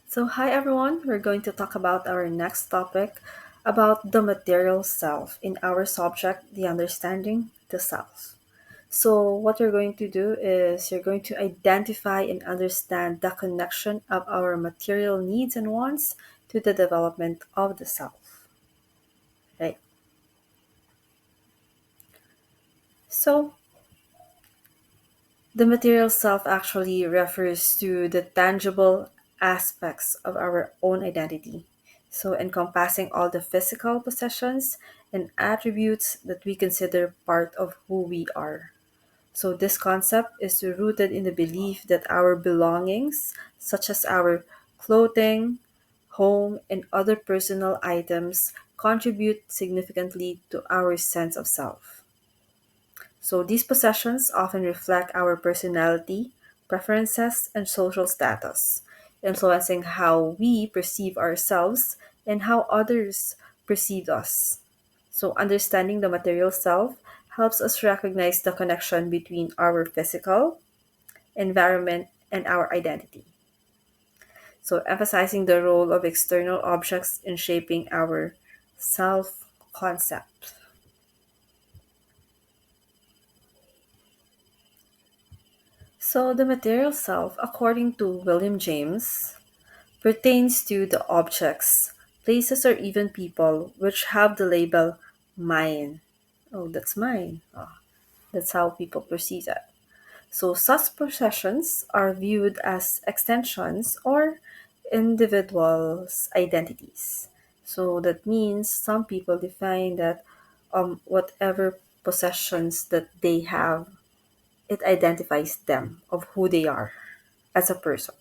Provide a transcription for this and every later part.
So, hi everyone, we're going to talk about our next topic about the material self in our subject, the understanding the self. So, what you're going to do is you're going to identify and understand the connection of our material needs and wants to the development of the self, right? So, the material self actually refers to the tangible aspects of our own identity. So, encompassing all the physical possessions and attributes that we consider part of who we are. So, this concept is rooted in the belief that our belongings, such as our clothing, home, and other personal items, contribute significantly to our sense of self. So these possessions often reflect our personality, preferences, and social status, influencing how we perceive ourselves and how others perceive us. So understanding the material self helps us recognize the connection between our physical environment and our identity. So emphasizing the role of external objects in shaping our self concept. So, the material self, according to William James, pertains to the objects, places, or even people which have the label mine. Oh, that's mine. Oh, that's how people perceive it. So, such possessions are viewed as extensions or individuals' identities. So, that means some people define that whatever possessions that they have, it identifies them of who they are as a person.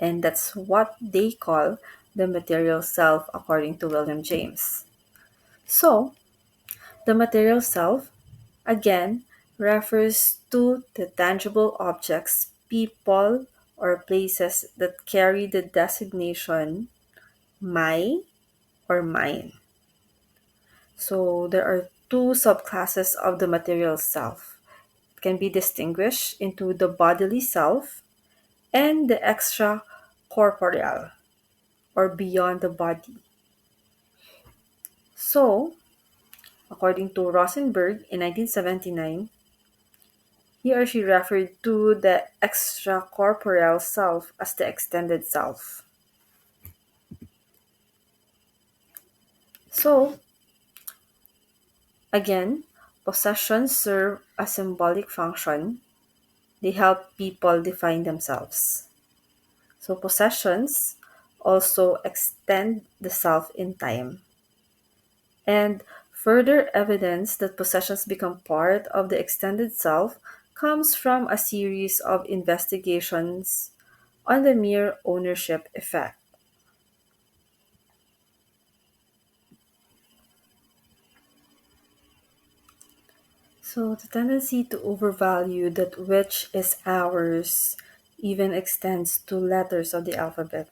And that's what they call the material self, according to William James. So, the material self, again, refers to the tangible objects, people, or places that carry the designation my or mine. So, there are two subclasses of the material self. It can be distinguished into the bodily self and the extra corporeal or beyond the body. So, according to Rosenberg in 1979, he or she referred to the extracorporeal self as the extended self. So, again, possessions serve a symbolic function. They help people define themselves. So, possessions also extend the self in time. And further evidence that possessions become part of the extended self comes from a series of investigations on the mere ownership effect. So, the tendency to overvalue that which is ours even extends to letters of the alphabet.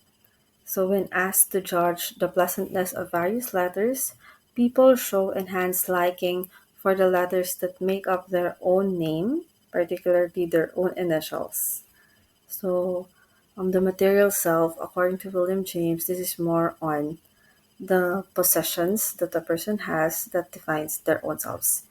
So, when asked to judge the pleasantness of various letters, people show enhanced liking for the letters that make up their own name, particularly their own initials. So, the material self, according to William James, this is more on the possessions that a person has that defines their own selves.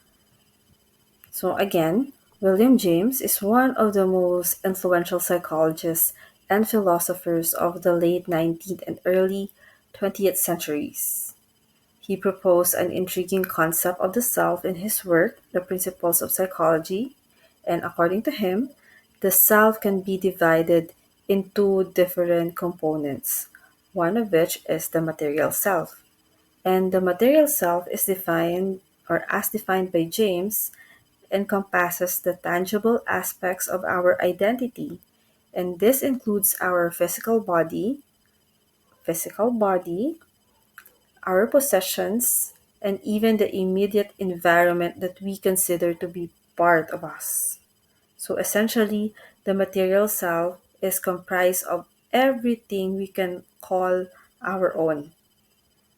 So again, William James is one of the most influential psychologists and philosophers of the late 19th and early 20th centuries. He proposed an intriguing concept of the self in his work, The Principles of Psychology, and according to him, the self can be divided into different components, one of which is the material self. And the material self is defined, or as defined by James, encompasses the tangible aspects of our identity, and this includes our physical body, our possessions, and even the immediate environment that we consider to be part of us. So essentially, the material self is comprised of everything we can call our own.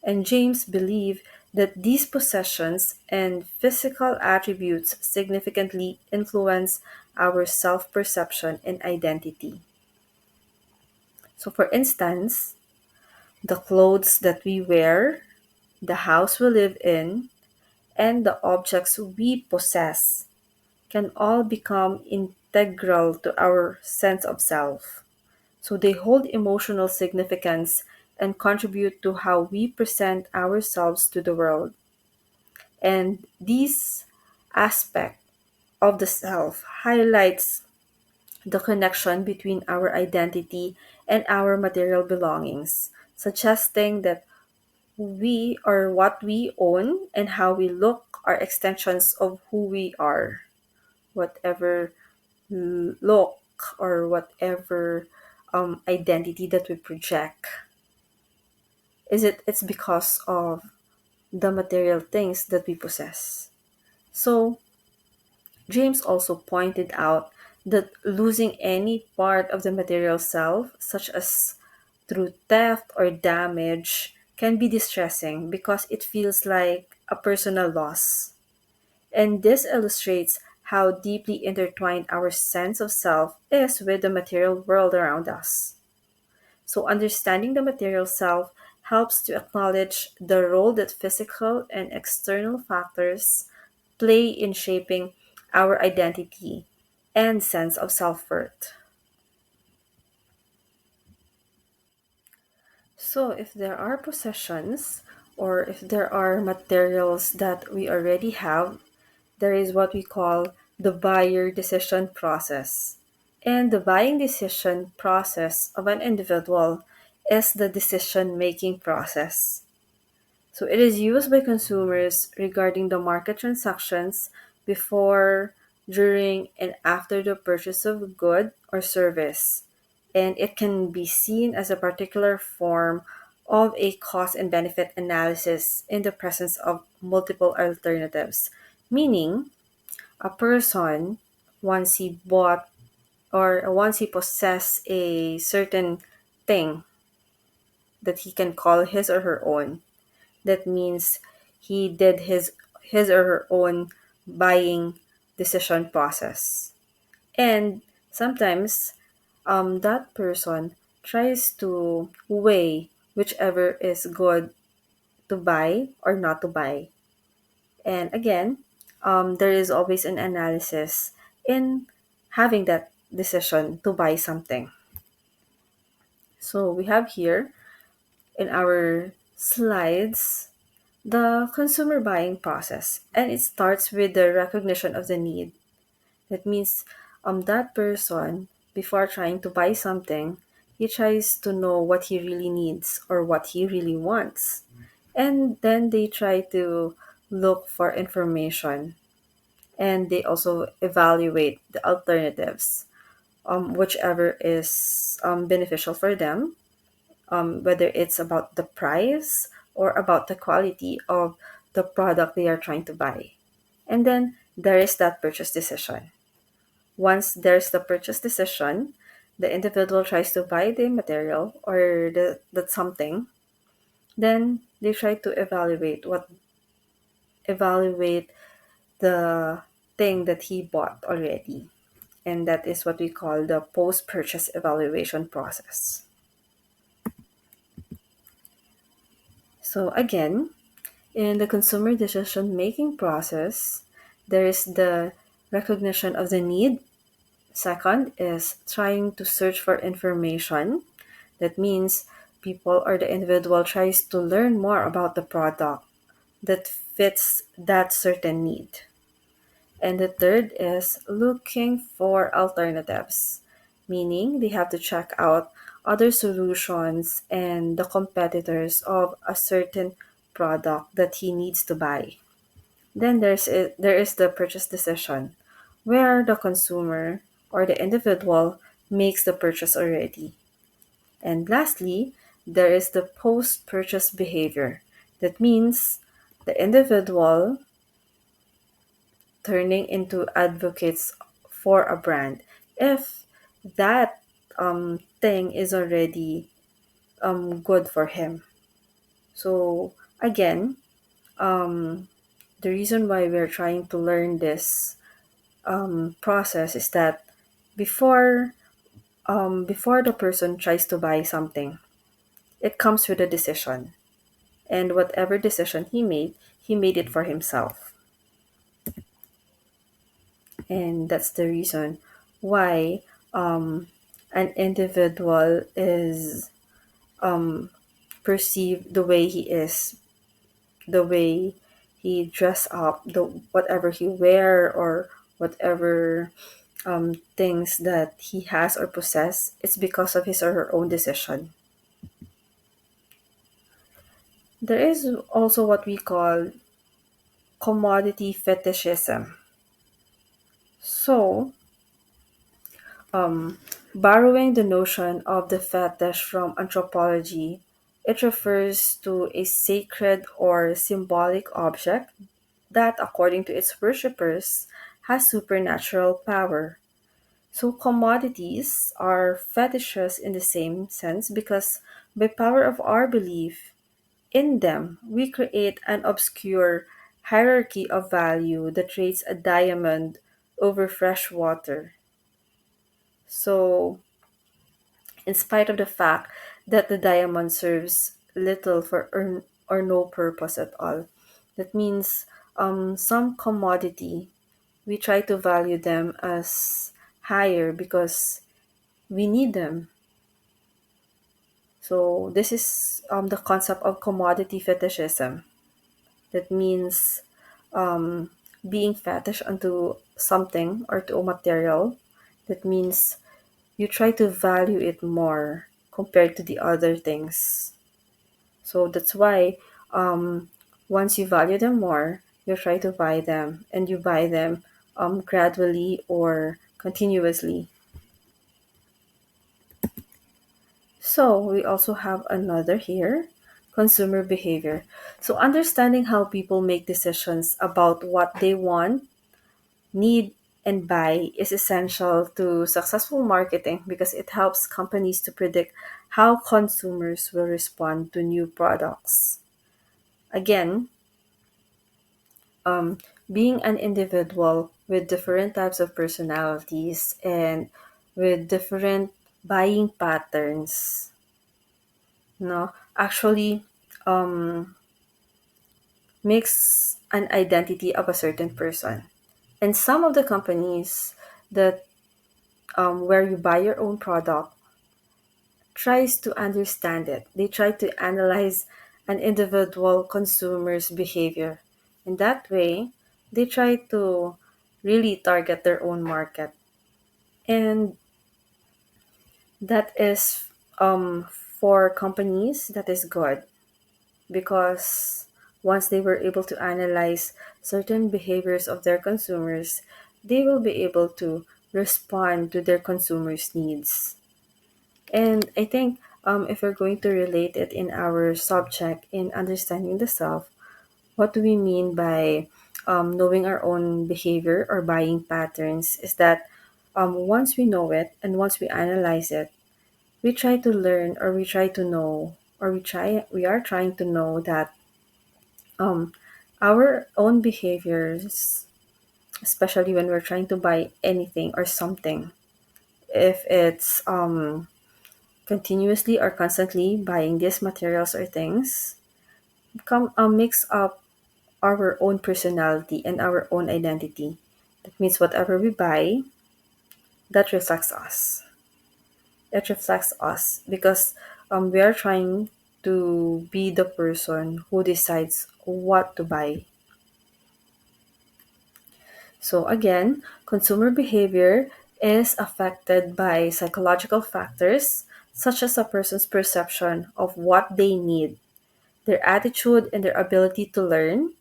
And James believed that these possessions and physical attributes significantly influence our self perception and identity. So, for instance, the clothes that we wear, the house we live in, and the objects we possess can all become integral to our sense of self. So they hold emotional significance and contribute to how we present ourselves to the world. And this aspect of the self highlights the connection between our identity and our material belongings, suggesting that we are what we own and how we look are extensions of who we are. Whatever look or whatever identity that we project, it's because of the material things that we possess. So James also pointed out that losing any part of the material self, such as through theft or damage, can be distressing because it feels like a personal loss. And this illustrates how deeply intertwined our sense of self is with the material world around us. So, understanding the material self helps to acknowledge the role that physical and external factors play in shaping our identity and sense of self worth. So, if there are possessions or if there are materials that we already have, there is what we call the buyer decision process. And the buying decision process of an individual is the decision making process. So it is used by consumers regarding the market transactions before, during, and after the purchase of a good or service. And it can be seen as a particular form of a cost and benefit analysis in the presence of multiple alternatives. Meaning, a person, once he bought or once he possessed a certain thing that he can call his or her own, that means he did his or her own buying decision process. And sometimes that person tries to weigh whichever is good to buy or not to buy. And again, there is always an analysis in having that decision to buy something. So we have here in our slides the consumer buying process, and it starts with the recognition of the need. That means that person, before trying to buy something, he tries to know what he really needs or what he really wants. And then they try to look for information, and they also evaluate the alternatives, whichever is beneficial for them, whether it's about the price or about the quality of the product they are trying to buy. And then there is that purchase decision. Once there's the purchase decision, the individual tries to buy the material or that something, then they try to evaluate the thing that he bought already. And that is what we call the post purchase evaluation process. So, again, in the consumer decision making process, there is the recognition of the need. Second is trying to search for information. That means people or the individual tries to learn more about the product that fits that certain need. And the third is looking for alternatives, meaning they have to check out other solutions and the competitors of a certain product that he needs to buy. Then there is the purchase decision, where the consumer or the individual makes the purchase already. And lastly, there is the post purchase behavior. That means the individual turning into advocates for a brand if that thing is already good for him. So again, um, the reason why we're trying to learn this process is that before before the person tries to buy something, it comes with a decision. And whatever decision he made it for himself. And that's the reason why an individual is perceived the way he is, the way he dress up, the whatever he wear, or whatever things that he has or possess. It's because of his or her own decision. There is also what we call commodity fetishism. So, borrowing the notion of the fetish from anthropology, it refers to a sacred or symbolic object that, according to its worshippers, has supernatural power. So, commodities are fetishes in the same sense because, by power of our belief in them, we create an obscure hierarchy of value that rates a diamond over fresh water. So, in spite of the fact that the diamond serves little or no purpose at all. That means some commodity, we try to value them as higher because we need them. So this is the concept of commodity fetishism. That means um, being fetish onto something or to a material. That means you try to value it more compared to the other things. So that's why once you value them more, you try to buy them and you buy them gradually or continuously. So we also have another here, consumer behavior. So understanding how people make decisions about what they want, need, and buy is essential to successful marketing because it helps companies to predict how consumers will respond to new products. Again, being an individual with different types of personalities and with different buying patterns, actually makes an identity of a certain person. And some of the companies that where you buy your own product tries to understand it. They try to analyze an individual consumer's behavior. In that way, they try to really target their own market. And that is for companies that is good because once they were able to analyze certain behaviors of their consumers, they will be able to respond to their consumers' needs. And I think if we're going to relate it in our subject in understanding the self, what do we mean by knowing our own behavior or buying patterns is that once we know it and once we analyze it, we try to learn or we try to know or we are trying to know that um, our own behaviors, especially when we're trying to buy anything or something, if it's continuously or constantly buying these materials or things, come mix up our own personality and our own identity. That means whatever we buy, that reflects us. It reflects us because we are trying to be the person who decides what to buy. So again, consumer behavior is affected by psychological factors such as a person's perception of what they need, their attitude and their ability to learn,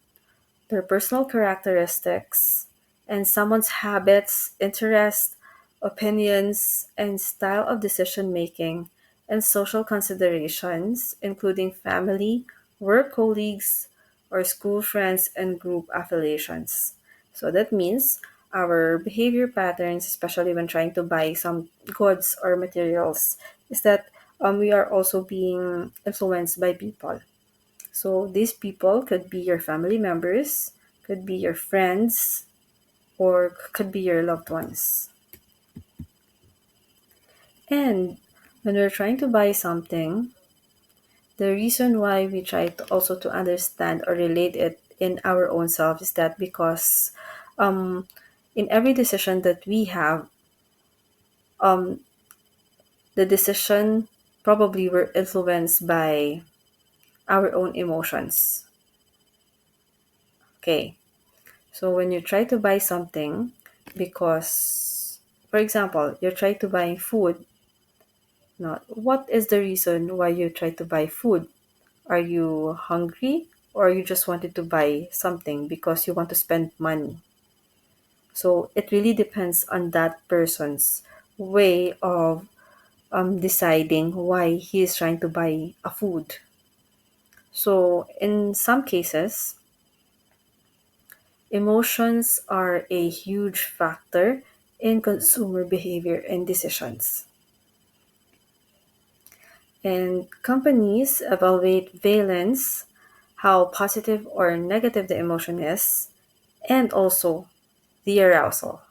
their personal characteristics, and someone's habits, interests, opinions, and style of decision making, and social considerations, including family, work colleagues, or school friends, and group affiliations. So that means our behavior patterns, especially when trying to buy some goods or materials, is that we are also being influenced by people. So these people could be your family members, could be your friends, or could be your loved ones. And when we're trying to buy something, the reason why we try to also to understand or relate it in our own self is that because um, in every decision that we have, um, the decision probably were influenced by our own emotions. Okay, so when you try to buy something, because, for example, you try to buy food, not what is the reason why you try to buy food? Are you hungry or you just wanted to buy something because you want to spend money? So it really depends on that person's way of deciding why he is trying to buy a food. So in some cases, emotions are a huge factor in consumer behavior and decisions. And companies evaluate valence, how positive or negative the emotion is, and also the arousal,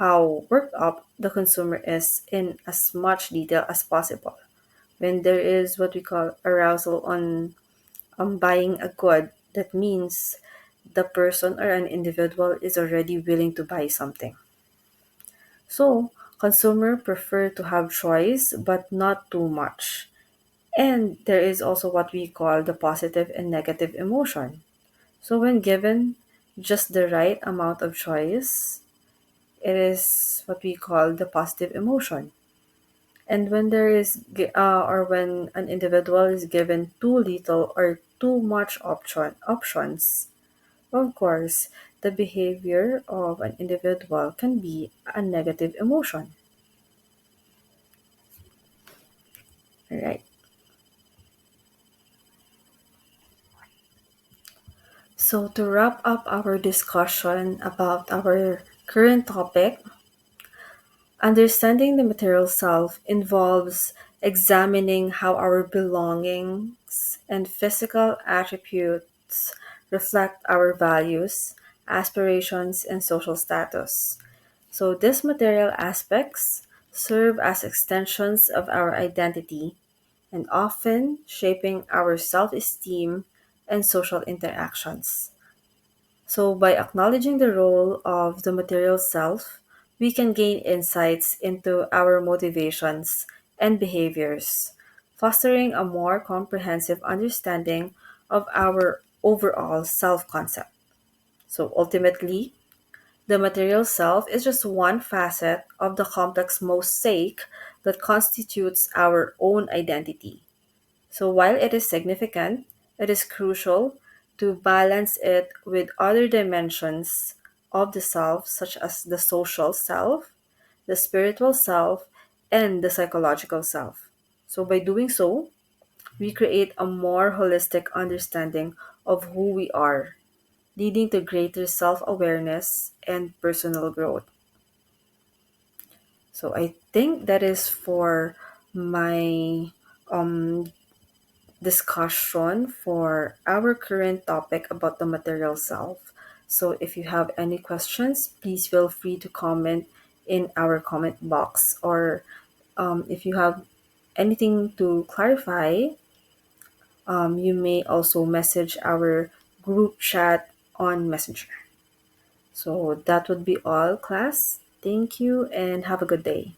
how worked up the consumer is in as much detail as possible. When there is what we call arousal on buying a good, that means the person or an individual is already willing to buy something. So, consumer prefer to have choice but not too much. And there is also what we call the positive and negative emotion. So when given just the right amount of choice, it is what we call the positive emotion. And when or when an individual is given too little or too much options, of course, the behavior of an individual can be a negative emotion. Right. So to wrap up our discussion about our current topic, understanding the material self involves examining how our belongings and physical attributes reflect our values, aspirations, and social status. So, these material aspects serve as extensions of our identity and often shaping our self esteem and social interactions. So, by acknowledging the role of the material self, we can gain insights into our motivations and behaviors, fostering a more comprehensive understanding of our overall self concept. So, ultimately, the material self is just one facet of the complex mosaic that constitutes our own identity. So while it is significant, it is crucial to balance it with other dimensions of the self, such as the social self, the spiritual self, and the psychological self. So by doing so, we create a more holistic understanding of who we are, leading to greater self awareness and personal growth. So I think that is for my um, discussion for our current topic about the material self. So if you have any questions, please feel free to comment in our comment box, or if you have anything to clarify, you may also message our group chat on Messenger. So that would be all, class. Thank you and have a good day.